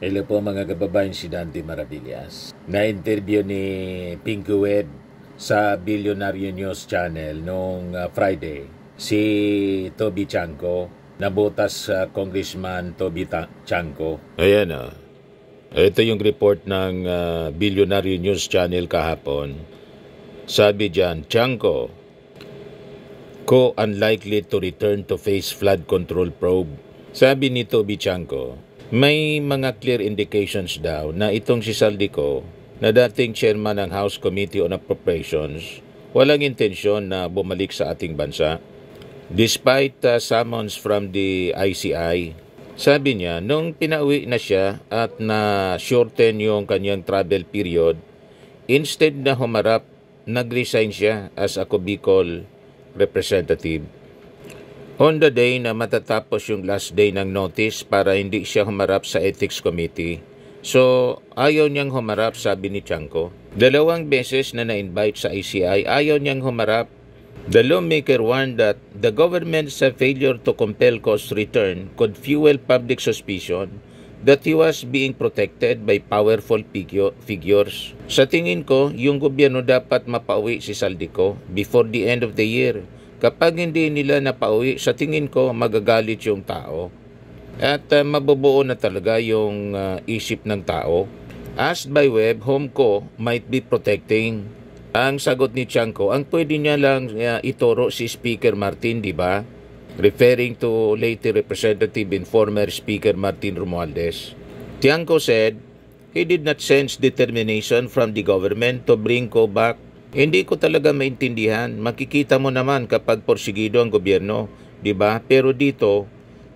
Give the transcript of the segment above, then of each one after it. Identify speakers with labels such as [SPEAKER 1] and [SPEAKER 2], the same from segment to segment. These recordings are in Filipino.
[SPEAKER 1] Hello po mga kababayan, si Dante Maravillas. Na-interview ni Pinky Webb sa Billionaire News Channel noong Friday. Si Toby Chanco, nabutas Congressman Toby Chanco. Ayan o. Ito yung report ng Billionaire News Channel kahapon. Sabi dyan, Chanco, unlikely to return to face flood control probe. Sabi ni Toby Chanco, may mga clear indications daw na itong si Saldico, na dating chairman ng House Committee on Appropriations, walang intensyon na bumalik sa ating bansa. Despite summons from the ICI, sabi niya, nung pinauwi na siya at na-shorten yung kanyang travel period, instead na humarap, nag-resign siya as a Bicol representative. On the day na matatapos yung last day ng notice para hindi siya humarap sa Ethics Committee. So, ayaw niyang humarap, sabi ni Chanco. 2 beses na na-invite sa ICI, ayaw niyang humarap. The lawmaker warned that the government's failure to compel Co's return could fuel public suspicion that he was being protected by powerful figures. Sa tingin ko, yung gobyerno dapat mapauwi si Saldico before the end of the year. Kapag hindi nila napauwi, sa tingin ko magagalit yung tao. At mabubuo na talaga yung isip ng tao. Asked by Webb, whom ko might be protecting. Ang sagot ni Chanco, ang pwede niya lang ituro si Speaker Martin, di ba? Referring to late Representative and former Speaker Martin Romualdez. Chanco said, he did not sense determination from the government to bring Ko back. Hindi ko talaga maintindihan. Makikita mo naman kapag porsigido ang gobyerno, di ba? Pero dito,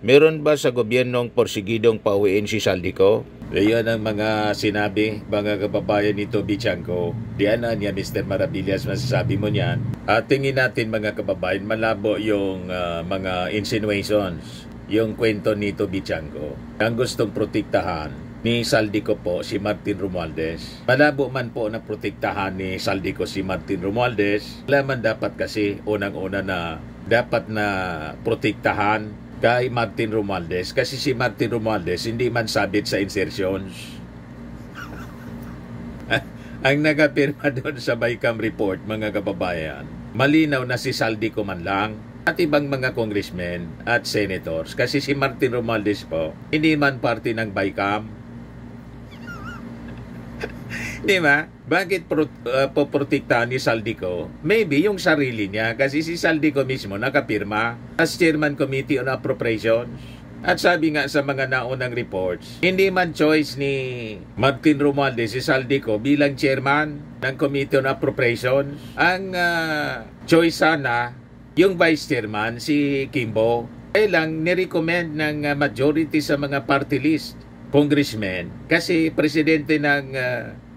[SPEAKER 1] meron ba sa gobyernong porsigidong pauwiin si Saldico? Ayan ang mga sinabi, mga kababayan ni Toby Chanco. Diyan na niya, Mr. Maravillas, masasabi mo niyan. At tingin natin mga kababayan, malabo yung mga insinuations, yung kwento ni Toby Chanco. Ang gustong protektahan ni Saldico po si Martin Romualdez. Malabo man po na protektahan ni Saldico si Martin Romualdez. Laman dapat kasi unang-una na dapat na protektahan kay Martin Romualdez kasi si Martin Romualdez hindi man sabit sa insertions. Ang nagapirma doon sa BICAM report, mga kababayan, malinaw na si Saldico man lang at ibang mga congressmen at senators kasi si Martin Romualdez po hindi man parte ng BICAM. Di ba? Bakit poprotektahan ni Saldico? Maybe yung sarili niya kasi si Saldico mismo nakapirma as Chairman Committee on Appropriations. At sabi nga sa mga naunang reports, hindi man choice ni Martin Romualdez si Saldico bilang Chairman ng Committee on Appropriations. Ang choice sana yung Vice Chairman si Kimbo. Kaya lang nirecommend ng majority sa mga party list congressmen kasi presidente ng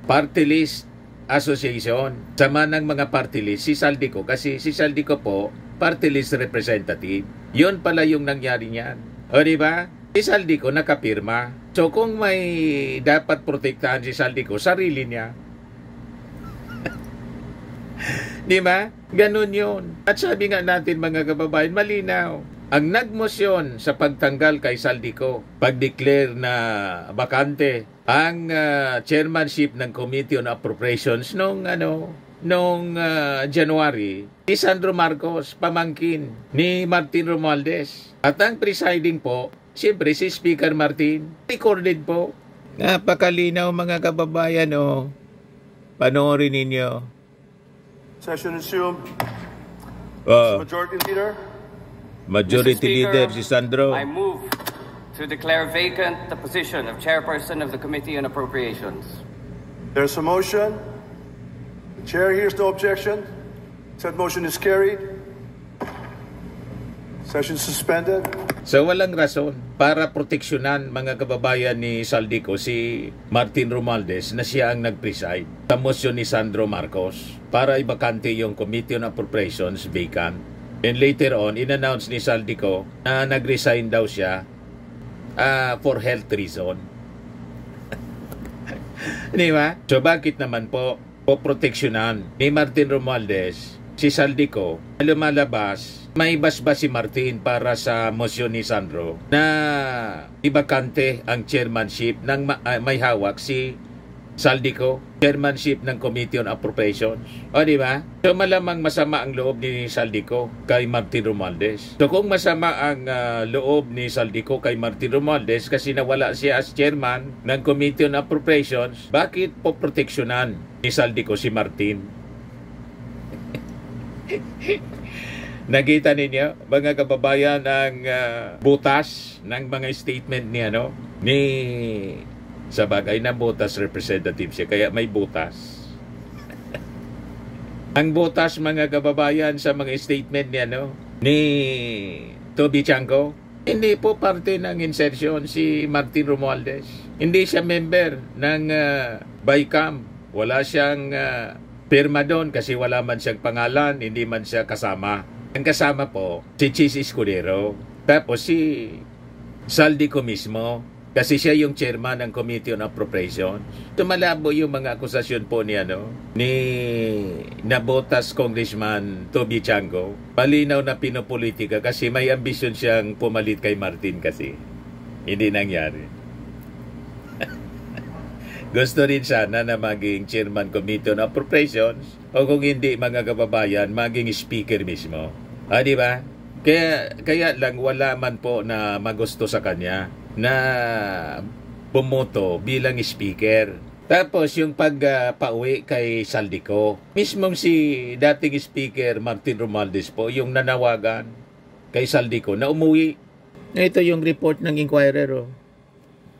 [SPEAKER 1] Party List Association. Sama ng mga party list si Saldico kasi si Saldico po party list representative. Yun pala yung nangyari niyan. O diba? Si Saldico nakapirma. So kung may dapat protektahan si Saldico, sarili niya. Diba? Ganun yun. At sabi nga natin mga kababayan, malinaw. Ang nagmosyon sa pagtanggal kay Saldico, pag-declare na bakante ang chairmanship ng Committee on Appropriations noong January, si Sandro Marcos, pamangkin ni Martin Romualdez. At ang presiding po, siyempre si Speaker Martin, recorded po. Napakalinaw mga kababayan, oh. Panoorin ninyo.
[SPEAKER 2] Session resumed. Majority Leader.
[SPEAKER 3] Majority Leader si Sandro.
[SPEAKER 4] I move to declare vacant the position of Chairperson of the Committee on Appropriations.
[SPEAKER 2] There's a motion. The Chair hears no objection. Said motion is carried. Session suspended.
[SPEAKER 1] So walang rason para proteksyonan mga kababayan ni Saldico si Martin Romualdez na siya ang nag-preside sa motion ni Sandro Marcos para ibakante yung Committee on Appropriations vacant. And later on, in-announce ni Saldico na nag-resign daw siya for health reason. Di ba? So bakit naman po poproteksyonan ni Martin Romualdez si Saldico lumalabas may basbas si Martin para sa motion ni Sandro na ibakante ang chairmanship ng may hawak si Saldico, chairmanship ng Committee on Appropriations. O di ba? So malamang masama ang loob ni Saldico kay Martin Romualdez. So kung masama ang loob ni Saldico kay Martin Romualdez kasi nawala siya as chairman ng Committee on Appropriations, bakit po proteksyonan ni Saldico si Martin? Nakita ninyo, mga kababayan, ang butas ng mga statement ni sa bagay na butas representative siya, kaya may butas. Ang butas, mga kababayan, sa mga statement ni Toby Chanco, hindi po parte ng insertion si Martin Romualdez. Hindi siya member ng BICAM. Wala siyang pirma doon kasi wala man siyang pangalan, hindi man siya kasama. Ang kasama po, si Chis Escudero, tapos si Saldico mismo, kasi siya yung chairman ng Committee on Appropriations. Tumalabo yung mga akusasyon po ni Nabotas Congressman Toby Chanco. Palinaw na pinopolitika kasi may ambisyon siyang pumalit kay Martin kasi. Hindi nangyari. Gusto rin sana na maging chairman Committee on Appropriations o kung hindi, mga kababayan, maging speaker mismo. Di ba? Kaya lang wala man po na magusto sa kanya na bumoto bilang speaker. Tapos yung pagpauwi kay Saldico, mismong si dating speaker Martin Romualdez po yung nanawagan kay Saldico na umuwi. Ito yung report ng Inquirer.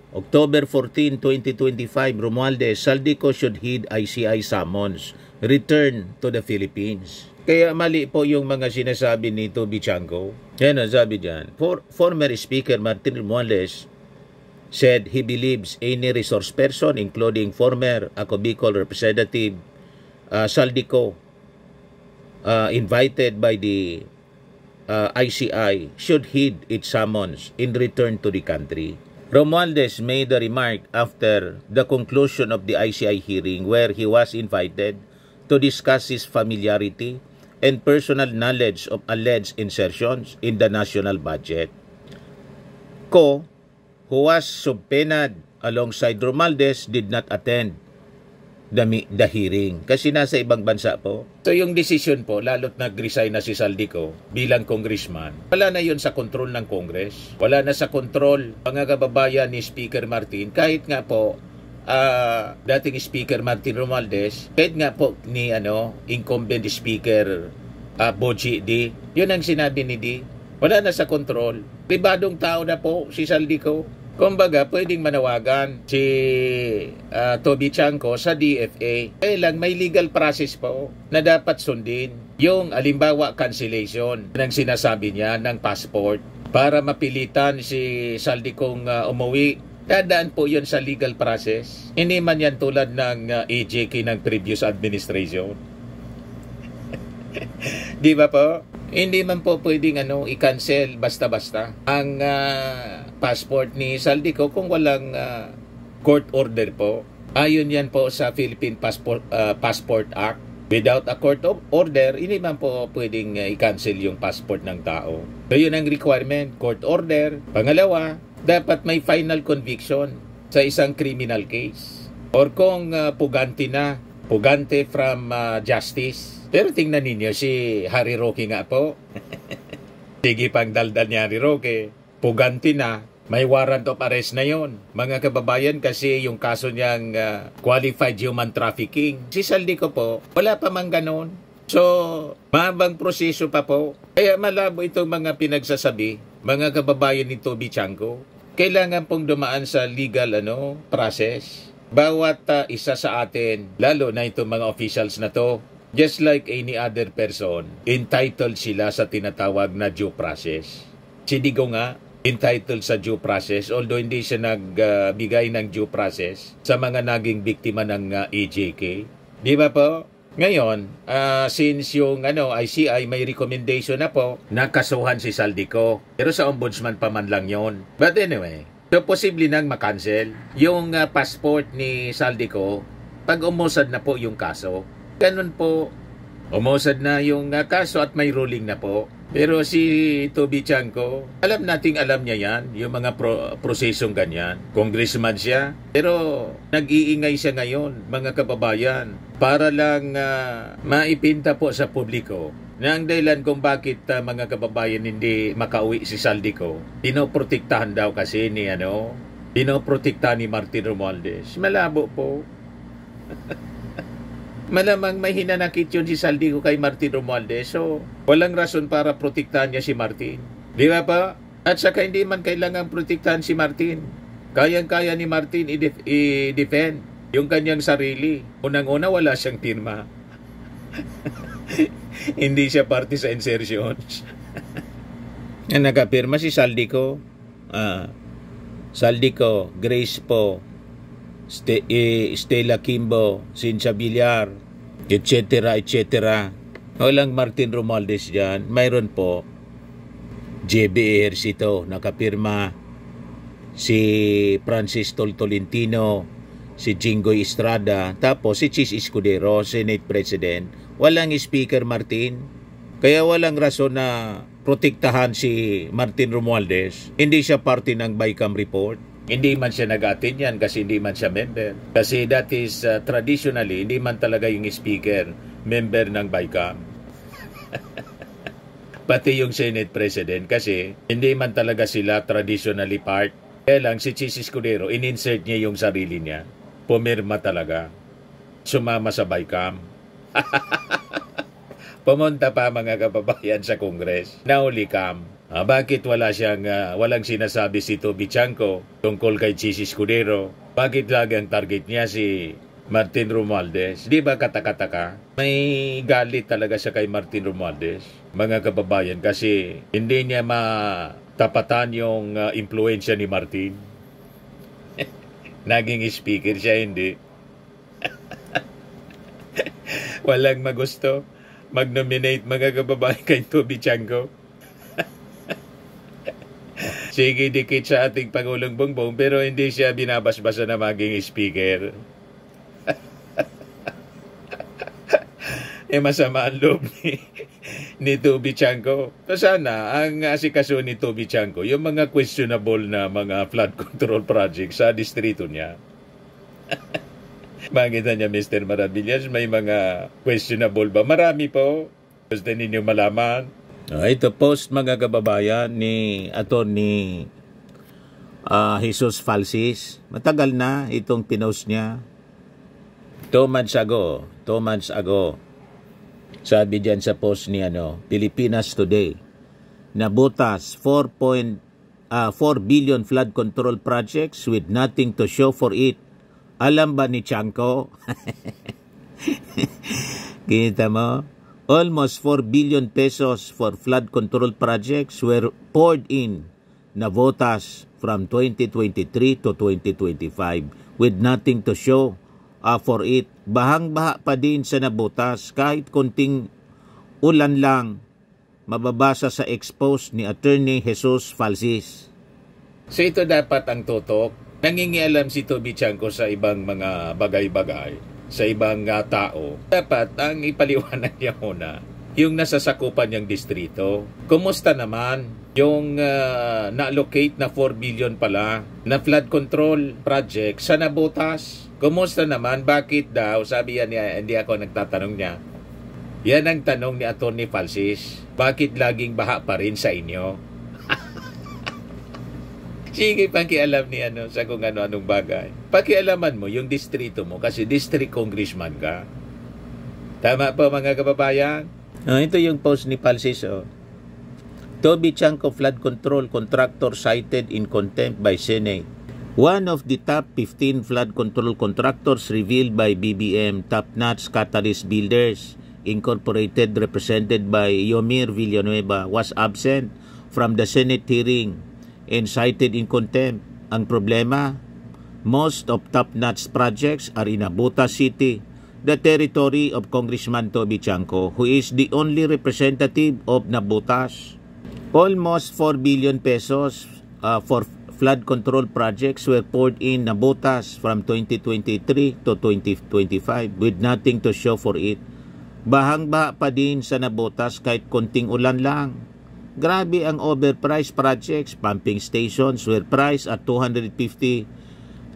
[SPEAKER 1] October 14, 2025, Romualdez, Saldico should heed ICI summons, return to the Philippines. Kaya mali po yung mga sinasabi ni Toby Chanco. Yan ang sabi dyan. Former Speaker Martin Romualdez said he believes any resource person, including former Ako Bicol Representative Saldico, invited by the ICI, should heed its summons in return to the country. Romualdez made a remark after the conclusion of the ICI hearing where he was invited to discuss his familiarity and personal knowledge of alleged insertions in the national budget. Ko, who was subpoenaed alongside Romualdez, did not attend the hearing kasi nasa ibang bansa po. So yung decision po, lalo't nag-resign na si Saldico bilang congressman, wala na yun sa kontrol ng Congress. Wala na sa kontrol, mga kababayan, ni Speaker Martin, kahit nga po dating Speaker Martin Romualdez, kahit nga po ni incumbent Speaker Boji D. Yun ang sinabi ni D. Wala na sa kontrol. Pribadong tao na po si Saldico. Kumbaga, pwedeng manawagan si Toby Chanco sa DFA. Kaya lang may legal process po na dapat sundin. Yung alimbawa cancellation ng sinasabi niya ng passport para mapilitan si Saldicong umuwi. Dadaan po yun sa legal process. Hindi man yan tulad ng EJK ng previous administration. Di ba po? Hindi man po pwedeng i-cancel basta-basta ang passport ni Saldico kung walang court order po. Ayon yan po sa Philippine Passport Act. Without a court order, hindi man po pwedeng i-cancel yung passport ng tao. So yun ang requirement, court order. Pangalawa, dapat may final conviction sa isang criminal case. Or kung pugante from justice. Pero tingnan ninyo si Harry Roque nga po. Sige pang daldal ni Harry Roque. Pugante na. May warrant of arrest na yon. Mga kababayan, kasi yung kaso niyang qualified human trafficking. Si Saldico po, wala pa mang ganon. So, mahabang proseso pa po. Kaya malabo itong mga pinagsasabi, mga kababayan ni Toby Chanco. Kailangan pong dumaan sa legal process. Bawat isa sa atin, lalo na itong mga officials na to, just like any other person, entitled sila sa tinatawag na due process. Si Digo nga, entitled sa due process, although hindi siya nagbigay ng due process sa mga naging biktima ng EJK. Di ba po? Ngayon, since yung ICI may recommendation na po, nakasuhan si Saldico. Pero sa ombudsman pa man lang yon. But anyway, so posible nang makancel yung passport ni Saldico pag umusad na po yung kaso. Ganun po, umusad na yung kaso at may ruling na po. Pero si Toby Chanco, alam niya yan, yung mga prosesong ganyan. Congressman siya, pero nag-iingay siya ngayon, mga kababayan, para lang maipinta po sa publiko na ang dahilan kung bakit mga kababayan hindi makauwi si Saldico, pinoprotektahan daw kasi ni pinoprotektahan ni Martin Romualdez. Malabo po. Malamang may hinanakit yun si Saldico kay Martin Romualdez. So, walang rason para protektahan niya si Martin. Di ba pa? At saka hindi man kailangan protektahan si Martin. Kayang-kaya ni Martin i-defend yung kanyang sarili. Unang-una, wala siyang pirma. Hindi siya parte sa insertions. Nakapirma si Saldico. Saldico, Grace po, Stella Kimbo, Cynthia Villar, etc. Walang Martin Romualdez dyan. Mayroon po JB Ejercito, nakapirma si Francis Tolentino, si Jinggoy Estrada, tapos si Chis Escudero, Senate President. Walang Speaker Martin. Kaya walang rason na protektahan si Martin Romualdez. Hindi siya parte ng BICAM report. Hindi man siya nag-attend yan kasi hindi man siya member. Kasi that is traditionally, hindi man talaga yung speaker member ng BICAM. Pati yung Senate President kasi hindi man talaga sila traditionally part. Kaya lang si Chis Escudero, in-insert niya yung sarili niya. Pumirma talaga. Sumama sa BICAM. Pumunta pa mga kababayan sa Congress. Nauli kam. Bakit walang sinasabi si Toby Chanco tungkol kay Chis Escudero? Bakit lagi ang target niya si Martin Romualdez? Di ba katakataka? May galit talaga siya kay Martin Romualdez, mga kababayan, kasi hindi niya matapatan yung impluensya ni Martin. Naging speaker siya, hindi. Walang magusto mag-nominate mga kababayan kay Toby Chanco. Sige, dikit sa ating Pangulong Bongbong, pero hindi siya binabasbasa na maging speaker. Masama ang loob ni Toby Chanco. So sana, ang asikaso ni Toby Chanco, yung mga questionable na mga flood control projects sa distrito niya. Makita niya, Mr. Maravillas, may mga questionable ba? Marami po. Gusto ninyo malaman? Ito post mga kababayan ni Attorney Jesus Falsis. Matagal na itong pinost niya. 2 months ago. Sabi diyan sa post ni Pilipinas Today. Nabutas 4 billion flood control projects with nothing to show for it. Alam ba ni Chanco? Kita mo? Almost 4 billion pesos for flood control projects were poured in Navotas from 2023 to 2025 with nothing to show for it. Bahang-baha pa din sa Navotas kahit konting ulan lang, mababasa sa expose ni Attorney Jesus Falsis. So ito dapat ang tutok. Nangingialam si Toby Chanco sa ibang mga bagay-bagay, sa ibang tao. Dapat ang ipaliwanag niya muna yung nasasakupan niyang distrito. Kumusta naman yung na-allocate na 4 billion pala na flood control project sa Navotas? Kumusta naman? Bakit daw? Sabi niya, hindi ako nagtatanong niya. Yan ang tanong ni Atty. Falsis. Bakit laging baha pa rin sa inyo? Sige, pakialam ni sa kung ano-anong bagay. Pakialaman mo yung distrito mo kasi district congressman ka. Tama po mga kababayan? Ito yung post ni Falsis. Toby Chanco flood control contractor cited in contempt by Senate. One of the top 15 flood control contractors revealed by BBM Top-Notch Catalyst Builders Incorporated, represented by Yomir Villanueva, was absent from the Senate hearing and cited in contempt. Ang problema, most of top-notch projects are in Navotas City, the territory of Congressman Toby Chanco, who is the only representative of Navotas. Almost 4 billion pesos for flood control projects were poured in Navotas from 2023 to 2025 with nothing to show for it. Bahang-baha pa din sa Navotas kahit konting ulan lang. Grabe ang overpriced projects. Pumping stations were priced at 250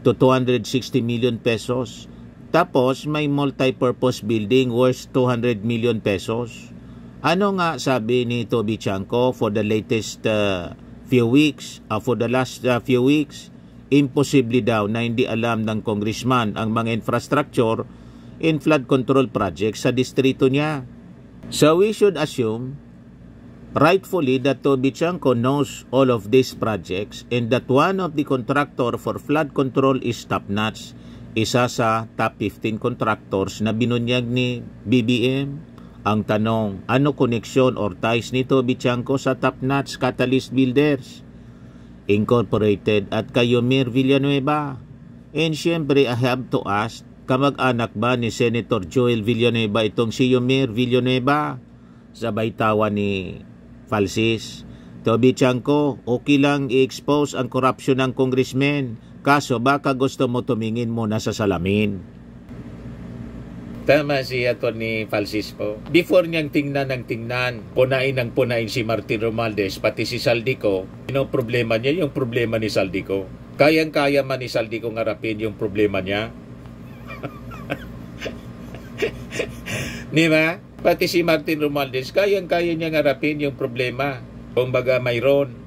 [SPEAKER 1] to 260 million pesos. Tapos may multi-purpose building worth 200 million pesos. Ano nga sabi ni Toby Chanco for the latest for the last few weeks? Imposible daw na hindi alam ng congressman ang mga infrastructure in flood control projects sa distrito niya. So we should assume rightfully that Toby Chanco knows all of these projects and that one of the contractor for flood control is top-notch. Isa sa top 15 contractors na binunyag ni BBM. Ang tanong, ano koneksyon or ties ni Toby Chanco sa top-notch Catalyst Builders Incorporated at kay Yomir Villanueva? And syempre, I have to ask, kamag-anak ba ni Senator Joel Villanueva itong si Yomir Villanueva? Sabay tawa ni Falsis. Toby Chanco, okay lang i-expose ang korupsyon ng congressman. Kaso baka gusto mo tumingin muna sa salamin. Tama si Atty. Falsis po. Before niyang tingnan punain si Martin Romualdez, pati si Saldico, problema niya yung problema ni Saldico. Kayang-kaya man ni Saldico ngarapin yung problema niya. Di ba? Pati si Martin Romualdez, kayang-kaya niya ngarapin yung problema. Kung baga mayroon.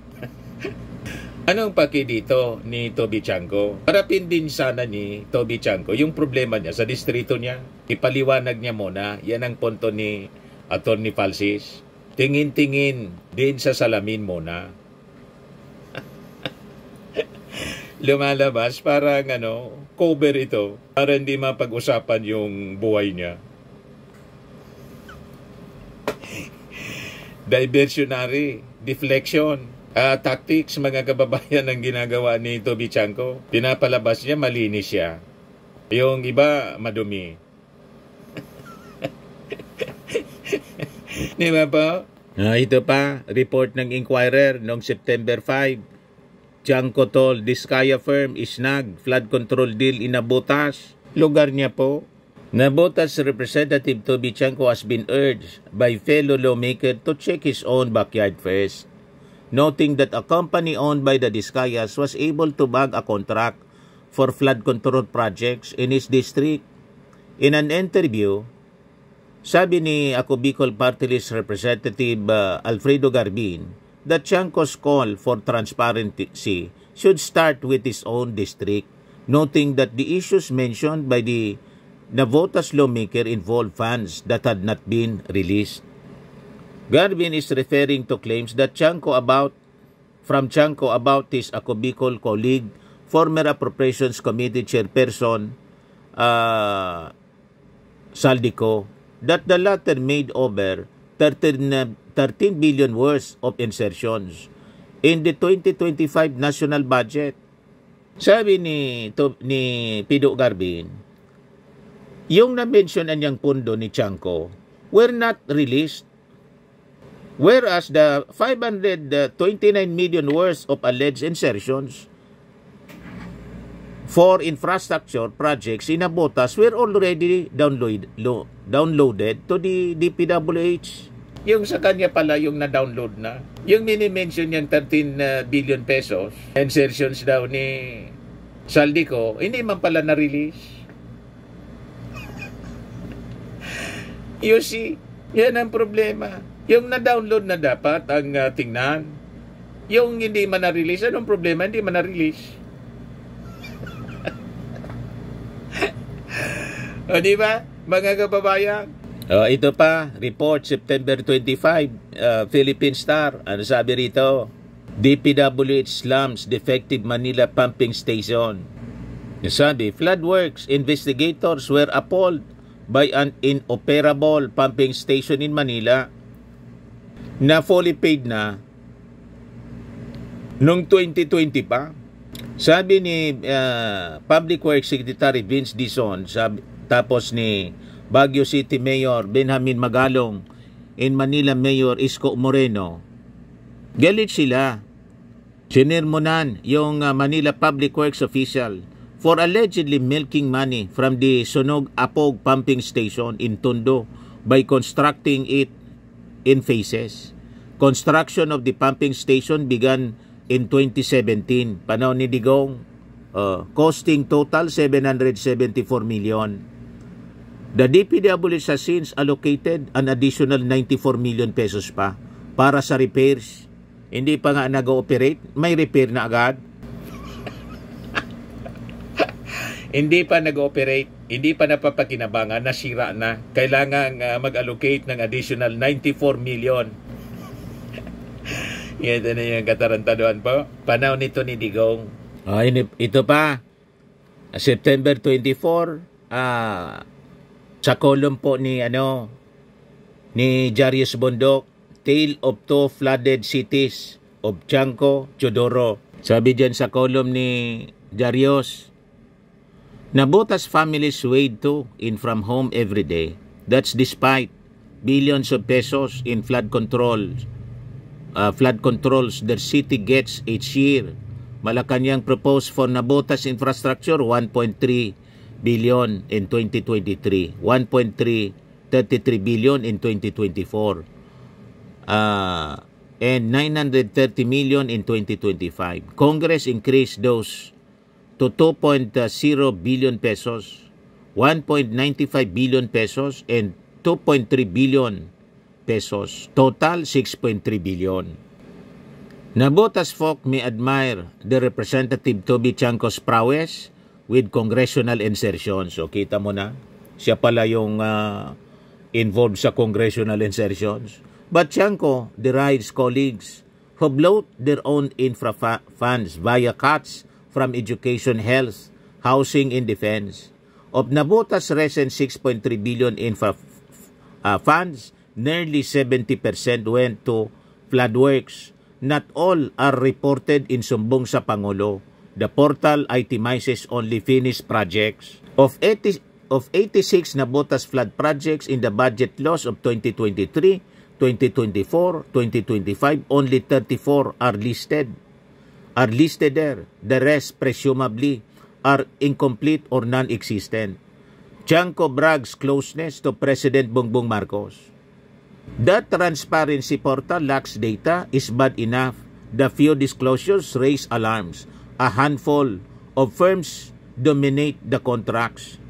[SPEAKER 1] Anong paki dito ni Toby Chanco? Harapin din sana ni Toby Chanco yung problema niya sa distrito niya. Ipaliwanag niya muna. Yan ang punto ni Atty. Falsis. Tingin-tingin din sa salamin muna. Lumalabas parang cover ito para hindi mapag-usapan yung buhay niya. Diversionary, deflection. Tactics, mga kababayan, ang ginagawa ni Toby Chanco. Pinapalabas niya, malinis siya. Yung iba, madumi. Di ba po? Ito pa, report ng Inquirer noong September 5. Chanco told Diskaya firm isnag flood control deal in Navotas. Lugar niya po. Navotas representative Toby Chanco has been urged by fellow lawmaker to check his own backyard first, noting that a company owned by the Diskayas was able to bag a contract for flood control projects in his district. In an interview, sabi ni Ako Bicol Party List Representative Alfredo Garbin that Chanco's call for transparency should start with his own district, noting that the issues mentioned by the Navotas lawmaker involved funds that had not been released. Garbin is referring to claims that Chanco about his Ako Bicol colleague, former Appropriations Committee Chairperson Saldico, that the latter made over 13 billion worth of insertions in the 2025 national budget. Sabi ni Pido Garbin, yung na-mention anyang pundo ni Chanco were not released, whereas the 529 million worth of alleged insertions for infrastructure projects in Navotas were already downloaded to the DPWH. Yung sa kanya pala yung na-download na. Yung mini-mention yung 13 billion pesos, insertions daw ni Saldico, hindi man pala na-release. You see, yan ang problema. Yung na-download na dapat ang tingnan. Yung hindi man na-release, anong problema? Hindi man na-release. O diba, mga kababayan? Ito pa, report September 25, Philippine Star. Ano sabi rito? DPWH slums defective Manila pumping station. Sabi, floodworks investigators were appalled by an inoperable pumping station in Manila na fully paid na noong 2020 pa. Sabi ni Public Works Secretary Vince Dizon, tapos ni Baguio City Mayor Benjamin Magalong, in Manila Mayor Isko Moreno, galit sila. Sinirmonan yung Manila Public Works official for allegedly milking money from the Sunog Apog pumping station in Tondo by constructing it in phases. Construction of the pumping station began in 2017. Panahon ni Digong, costing total 774 million. The DPWH has since allocated an additional 94 million pesos pa para sa repairs. Hindi pa nga nag-ooperate, may repair na agad. Hindi pa nag-ooperate, hindi pa napapakinabangan, nasira na. Kailangan mag-allocate ng additional 94 million. Ito na yung katarantaduhan po. Panahon nito ni Digong. Ito pa, September 24, sa column po ni Jarius Bondok, Tale of Two Flooded Cities of Chanco, Chodoro. Sabi dyan sa column ni Jarius, Nabotas families wade to in from home every day. That's despite billions of pesos in flood controls their city gets each year. Malacanang proposed for Nabotas infrastructure 1.3 billion in 2023, 1.33 billion in 2024, and 930 million in 2025. Congress increased those to 2.0 billion pesos, 1.95 billion pesos, and 2.3 billion pesos. Total 6.3 billion. Nabotas folk may admire the Representative Toby Chanco's prowess with congressional insertions. So kita mo na, siya pala yung involved sa congressional insertions. But Chanco derides colleagues who bloat their own infra funds via cuts from education, health, housing, and defense. Of Nabotas' recent 6.3 billion infra funds, nearly 70% went to flood works. Not all are reported in sumbong sa Pangulo. The portal itemizes only finished projects. Of 86 Nabotas flood projects in the budget laws of 2023, 2024, 2025, only 34 are listed there. The rest, presumably, are incomplete or non-existent. Chanco brags closeness to President Bongbong Marcos. That transparency portal lacks data is bad enough. The few disclosures raise alarms. A handful of firms dominate the contracts.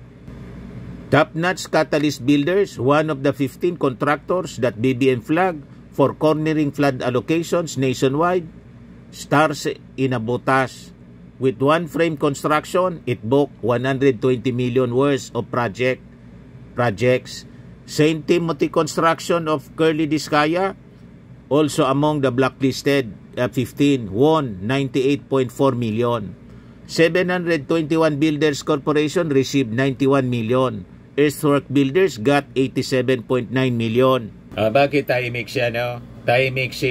[SPEAKER 1] Top-notch Catalyst Builders, one of the 15 contractors that BBM flagged for cornering flood allocations nationwide, stars in Nabotas. With one frame construction, it booked 120 million worth of projects. St. Timothy Construction of Curly Discaya, also among the blacklisted 15, won 98.4 million. 721 Builders Corporation received 91 million. Earthwork Builders got 87.9 million. Bakit tahimik siya, no? Tahimik si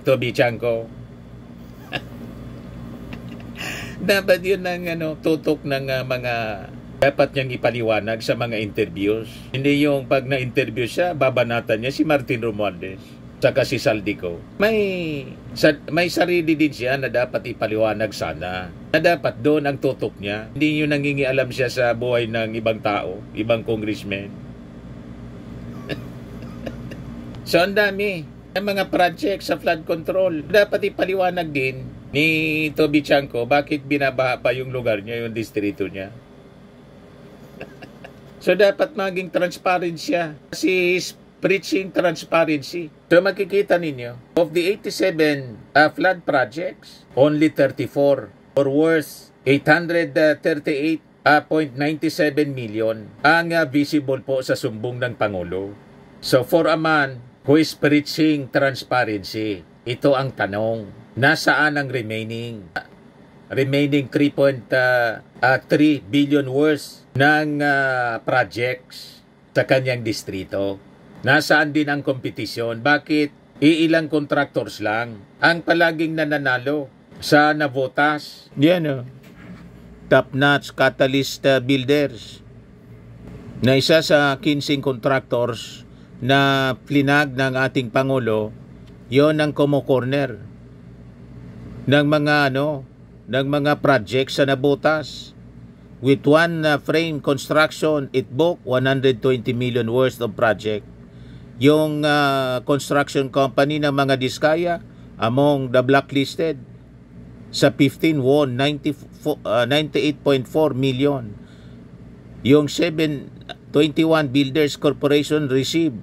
[SPEAKER 1] Toby Chanco. Dapat yun ng tutok ng mga dapat niyang ipaliwanag sa mga interviews. Hindi yung pag na-interview siya, babanatan niya si Martin Romualdez saka si Saldico. May sarili din siya na dapat ipaliwanag sana. Na dapat doon ang tutok niya. Hindi yung nangingialam siya sa buhay ng ibang tao, ibang congressman. So ang dami ng mga project sa flood control. Dapat ipaliwanag din ni Toby Chanco bakit binabaha pa yung lugar niya, yung distrito niya. So dapat maging transparent siya. Kasi he's preaching transparency. So makikita ninyo, of the 87 flood projects, only 34 or worth 838.97 million ang visible po sa sumbong ng Pangulo. So for a man who is preaching transparency, ito ang tanong, nasaan ang remaining 3.3 billion worth ng projects sa kanyang distrito? Nasaan din ang kompetisyon? Bakit iilang contractors lang ang palaging nananalo sa Nabotas? Yan Top-notch Catalyst Builders na isa sa 15 contractors na plinag ng ating Pangulo, yon ang kumo-corner ng mga projects sa Nabotas. With one frame construction, it booked 120 million worth of project. yung construction company ng mga Diskaya among the blacklisted. Sa 15 won 98.4 million. Yung 721 Builders Corporation received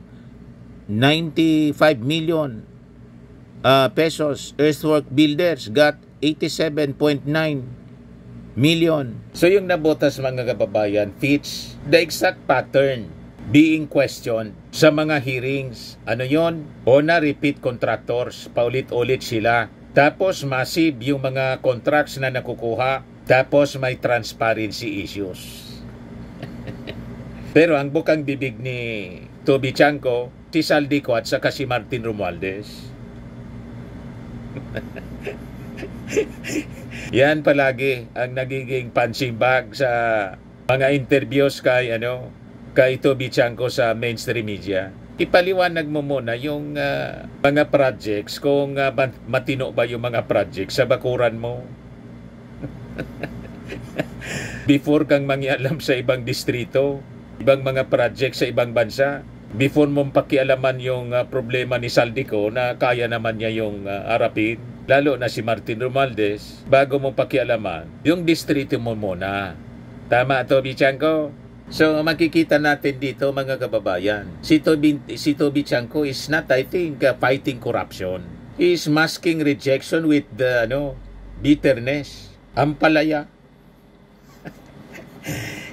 [SPEAKER 1] 95 million pesos. Earthwork Builders got 87.9 million. So yung nabotas mga kababayan fits the exact pattern being questioned sa mga hearings. Ano yon? O na repeat contractors, paulit-ulit sila. Tapos massive yung mga contracts na nakukuha. Tapos may transparency issues. Pero ang bukang bibig ni Toby Chanco, si Saldico at saka si Martin Romualdez. Yan palagi ang nagiging punching bag sa mga interviews kay Toby Chanco sa mainstream media. Ipaliwanag mo muna yung mga projects kung matino ba yung mga projects sa bakuran mo. Before kang mangialam sa ibang distrito, ibang mga projects sa ibang bansa, before mong pakialaman yung problema ni Saldico na kaya naman niya yung harapin, lalo na si Martin Romualdez, bago mong pakialaman, yung distrito mo muna. Tama, Toby Chanco? So, makikita natin dito mga kababayan, si Toby Chanco is not, I think, fighting corruption. He is masking rejection with the bitterness. Ampalaya.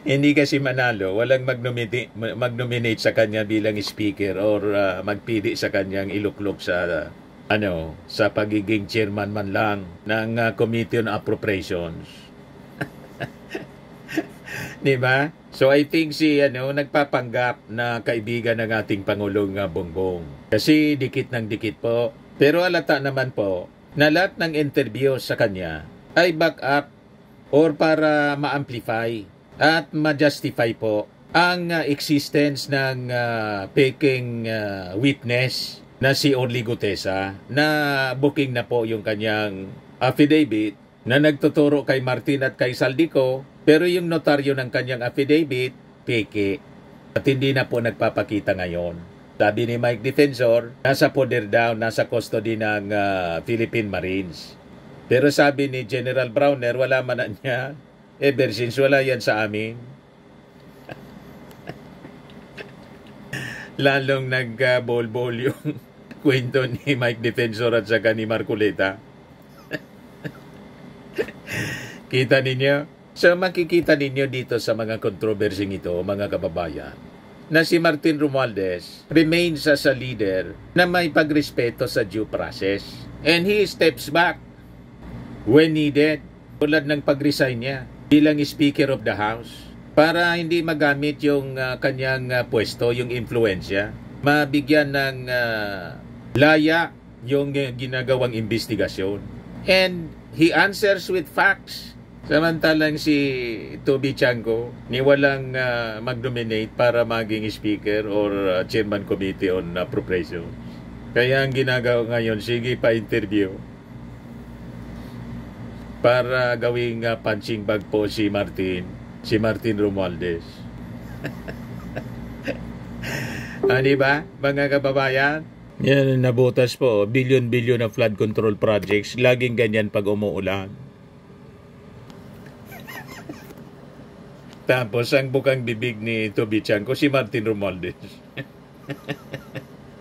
[SPEAKER 1] Hindi kasi manalo, walang mag-nominate sa kanya bilang speaker or magpili sa kanyang iluklok sa sa pagiging chairman man lang ng Committee on Appropriations. Diba? So I think si nagpapanggap na kaibigan ng ating Pangulong Bongbong. Kasi dikit ng dikit po. Pero alata naman po na lahat ng interview sa kanya ay back up or para ma-amplify at ma-justify po ang existence ng peking witness na si Orly Gutesa na booking na po yung kanyang affidavit na nagtuturo kay Martin at kay Saldico, pero yung notaryo ng kanyang affidavit, peke. At hindi na po nagpapakita ngayon. Sabi ni Mike Defensor, nasa poder daw, nasa custody ng Philippine Marines. Pero sabi ni General Browner, wala man na niya. Ever since, wala yan sa amin. Lalong nag-bol-bol yung kwento ni Mike Defensor at saka ni Marcoleta. Kita ninyo? So makikita ninyo dito sa mga kontrobersing ito, mga kababayan, na si Martin Romualdez remains as a leader na may pagrespeto sa due process. And he steps back when needed, tulad ng pag-resign niya bilang Speaker of the House, para hindi magamit yung kanyang pwesto, yung influensya, mabigyan ng laya yung ginagawang investigasyon. And he answers with facts. Samantalang si Toby Chanco ni walang mag-nominate para maging speaker or chairman committee on appropriations. Kaya ang ginagawa ngayon, sige pa-interview para gawing punching bag po si Martin Romualdez. Diba, mga kababayan? Yan, nabutas po, billion-billion na flood control projects. Laging ganyan pag umuulan. Tapos, ang bukang bibig ni Toby Chanco, si Martin Romualdez.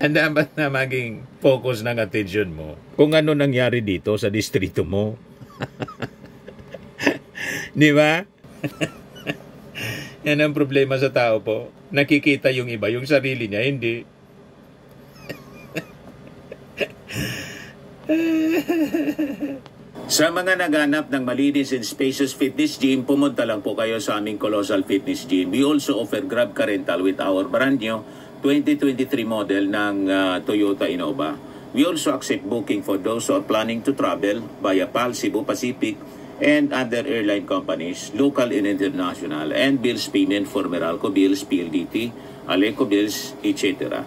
[SPEAKER 1] And dapat na maging focus ng attention mo kung ano nangyari dito sa distrito mo. Di ba? Yan ang problema sa tao po. Nakikita yung iba, yung sarili niya, hindi. Sa mga naghanap ng malinis and spacious fitness gym, pumunta lang po kayo sa aming Colossal Fitness Gym. We also offer Grab Car Rental with our brand new 2023 model ng Toyota Innova. We also accept booking for those who are planning to travel via PAL, Cebu Pacific, and other airline companies, local and international, and bills payment for Meralco Bills, PLDT, Aleco Bills, etc.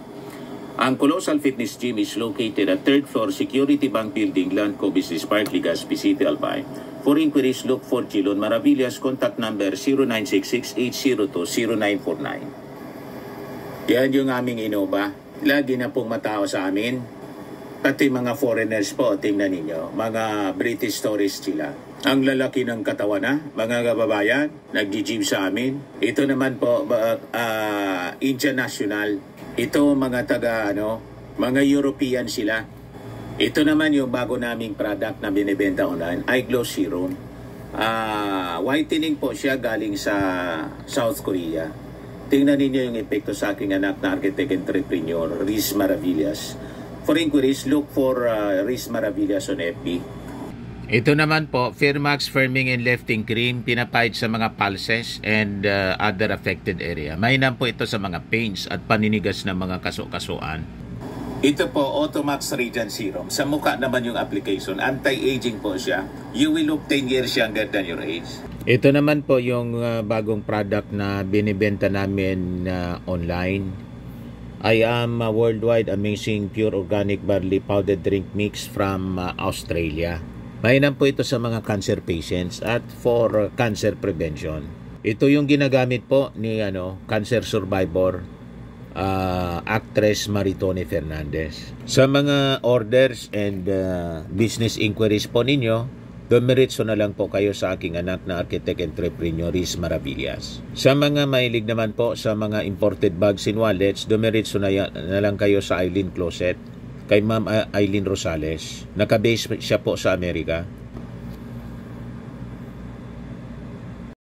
[SPEAKER 1] Ang Colossal Fitness Gym is located at 3rd floor Security Bank Building, Landco Business Park, Legazpi City, Albay. For inquiries, look for Chilon Maravillas. Contact number 0966-802-0949. Yan yung aming Innova. Lagi na pong matao sa amin. Pati mga foreigners po, tingnan ninyo. Mga British tourists sila. Ang lalaki ng katawan na, mga kababayan, nag-gym sa amin. Ito naman po, Indian National. Ito mga mga European sila. Ito naman yung bago naming product na binibenta online, iGlow Serum. Whitening po siya galing sa South Korea. Tingnan ninyo yung epekto sa aking anak na architect entrepreneur, Riz Maravillas. For inquiries, look for Riz Maravillas on FB. Ito naman po, Firmax Firming and Lifting Cream, pinapahid sa mga pulses and other affected area. Mainam po ito sa mga pains at paninigas ng mga kaso-kasuan. Ito po, Automax Radiant Serum. Sa mukha naman yung application. Anti-aging po siya. You will look 10 years younger than your age. Ito naman po yung bagong product na binibenta namin online. I am Worldwide Amazing Pure Organic Barley Powdered Drink Mix from Australia. Mainam po ito sa mga cancer patients at for cancer prevention. Ito yung ginagamit po ni cancer survivor, actress Maritone Fernandez. Sa mga orders and business inquiries po ninyo, dumiretso na lang po kayo sa aking anak na architect entrepreneur, Riz Maravillas. Sa mga mahilig naman po sa mga imported bags and wallets, dumiretso na lang kayo sa Eileen Closet kay Ma'am Eileen Rosales. Nakabase siya po sa Amerika.